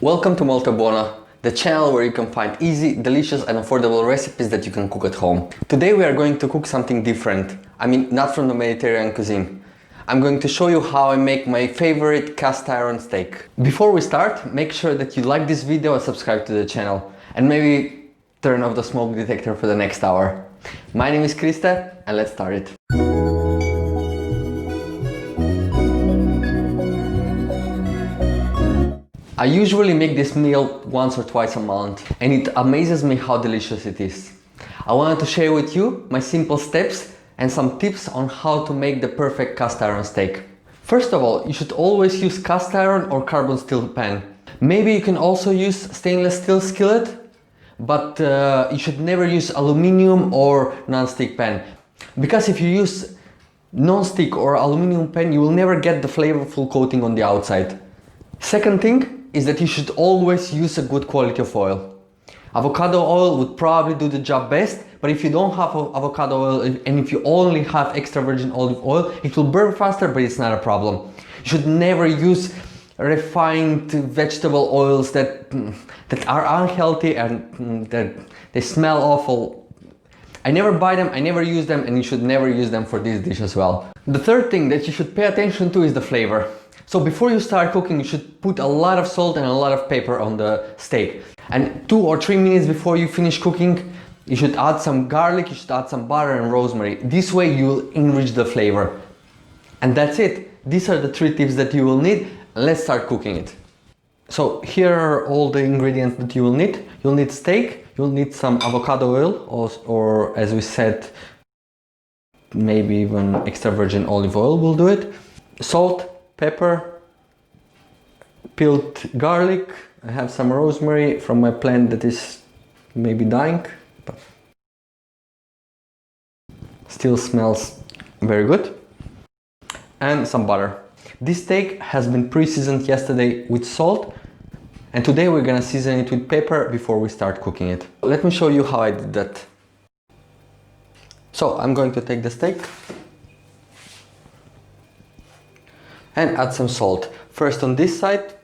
Welcome to Molto Buono, the channel where you can find easy, delicious and affordable recipes that you can cook at home. Today we are going to cook something different. I mean, not from the Mediterranean cuisine. I'm going to show you how I make my favorite cast iron steak. Before we start, make sure that you like this video and subscribe to the channel. And maybe turn off the smoke detector for the next hour. My name is Kriste and let's start it. I usually make this meal once or twice a month and it amazes me how delicious it is. I wanted to share with you my simple steps and some tips on how to make the perfect cast iron steak. First of all, you should always use cast iron or carbon steel pan. Maybe you can also use stainless steel skillet, but you should never use aluminium or non-stick pan. Because if you use non-stick or aluminium pan, you will never get the flavorful coating on the outside. Second thing is that you should always use a good quality of oil. Avocado oil would probably do the job best, but if you don't have avocado oil and if you only have extra virgin olive oil, it will burn faster, but it's not a problem. You should never use refined vegetable oils that are unhealthy and that they smell awful. I never buy them, I never use them, and you should never use them for this dish as well. The third thing that you should pay attention to is the flavor. So before you start cooking, you should put a lot of salt and a lot of pepper on the steak. And 2 or 3 minutes before you finish cooking, you should add some garlic, you should add some butter and rosemary. This way you will enrich the flavor. And that's it. These are the 3 tips that you will need. Let's start cooking it. So here are all the ingredients that you will need. You'll need steak, you'll need some avocado oil, or as we said, maybe even extra virgin olive oil will do it. Salt, pepper, peeled garlic. I have some rosemary from my plant that is maybe dying, but still smells very good. And some butter. This steak has been pre-seasoned yesterday with salt, and today we're gonna season it with pepper before we start cooking it. Let me show you how I did that. So I'm going to take the steak and add some salt. First on this side.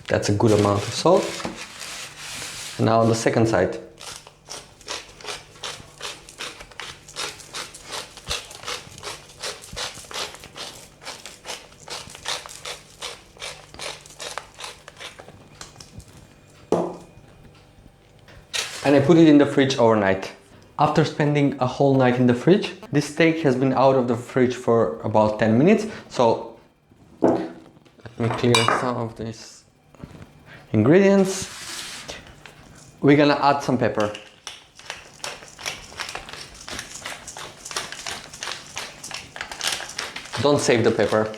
That's a good amount of salt. And now on the second side. And I put it in the fridge overnight. After spending a whole night in the fridge, this steak has been out of the fridge for about 10 minutes. So let me clear some of these ingredients. We're gonna add some pepper. Don't save the pepper.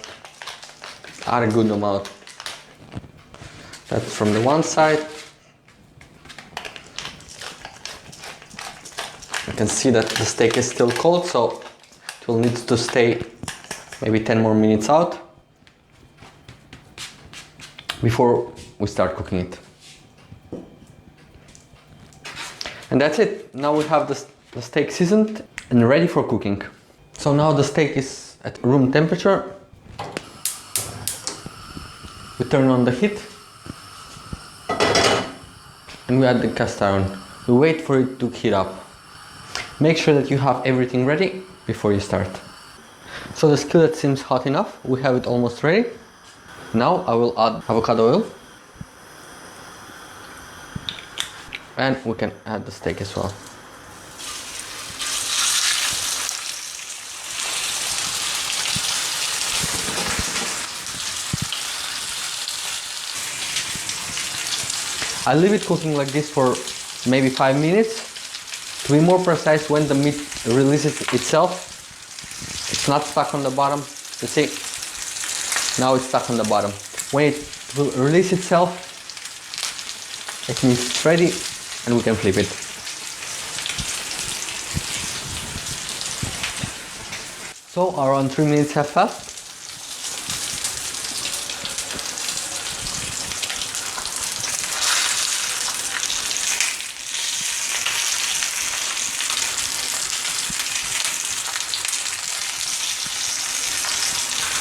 Add a good amount. That's from the one side. You can see that the steak is still cold, so it will need to stay maybe 10 more minutes out before we start cooking it. And that's it. Now we have the steak seasoned and ready for cooking. So now the steak is at room temperature. We turn on the heat and we add the cast iron. We wait for it to heat up. Make sure that you have everything ready before you start. So the skillet seems hot enough. We have it almost ready. Now I will add avocado oil. And we can add the steak as well. I leave it cooking like this for maybe 5 minutes. To be more precise, when the meat releases itself, it's not stuck on the bottom. You see, now it's stuck on the bottom. When it will release itself, it means it's ready and we can flip it. So around 3 minutes have passed.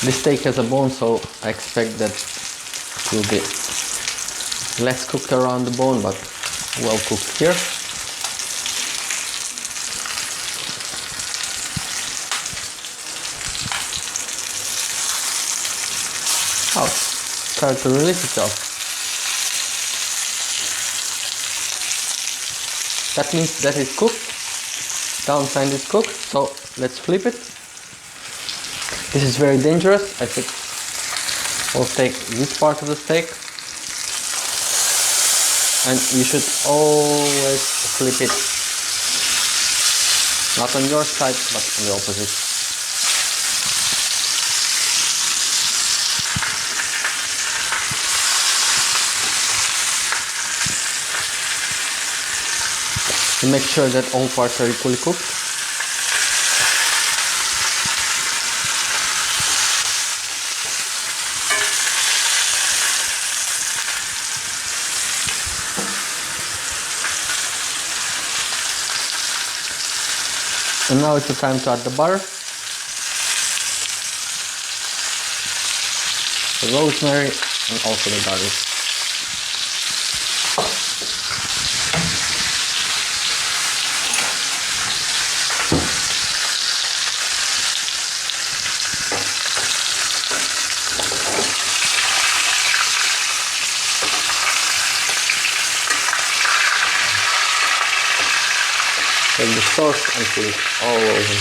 This steak has a bone, so I expect that it will be less cooked around the bone, but well cooked here. Oh, it's started to release itself. That means that it's cooked. Downside is cooked, so let's flip it. This is very dangerous. I think we'll take this part of the steak, and you should always flip it. Not on your side, but on the opposite. To make sure that all parts are equally cooked. And now it's the time to add the butter, the rosemary, and also the garlic. Take the sauce and put it all over.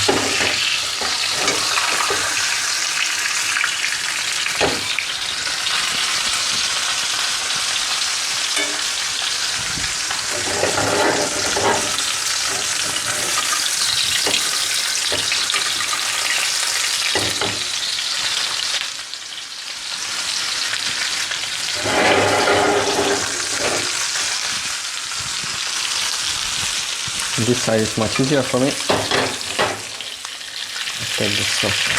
This side is much easier for me. Let's take this sauce.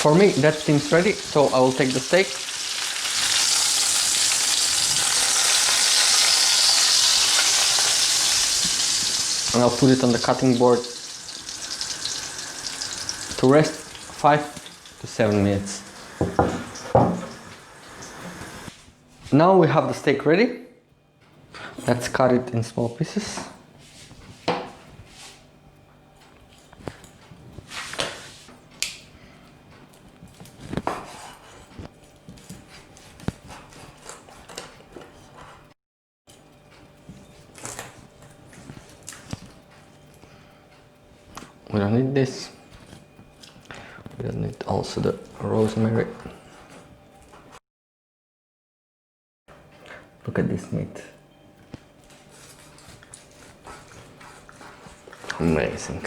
For me, that seems ready, so I will take the steak. And I'll put it on the cutting board to rest 5 to 7 minutes. Now we have the steak ready. Let's cut it in small pieces. We don't need this. We don't need also the rosemary. Look at this meat. Amazing.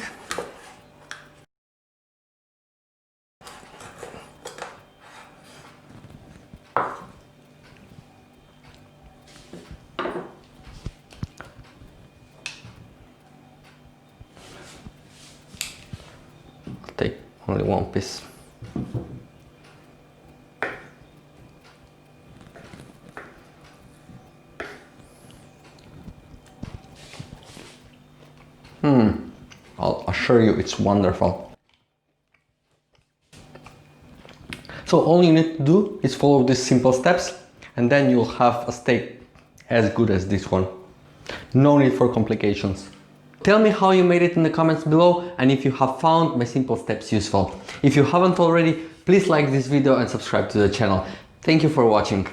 Take only one piece. I'll assure you it's wonderful. So all you need to do is follow these simple steps and then you'll have a steak as good as this one. No need for complications. Tell me how you made it in the comments below and if you have found my simple steps useful. If you haven't already, please like this video and subscribe to the channel. Thank you for watching.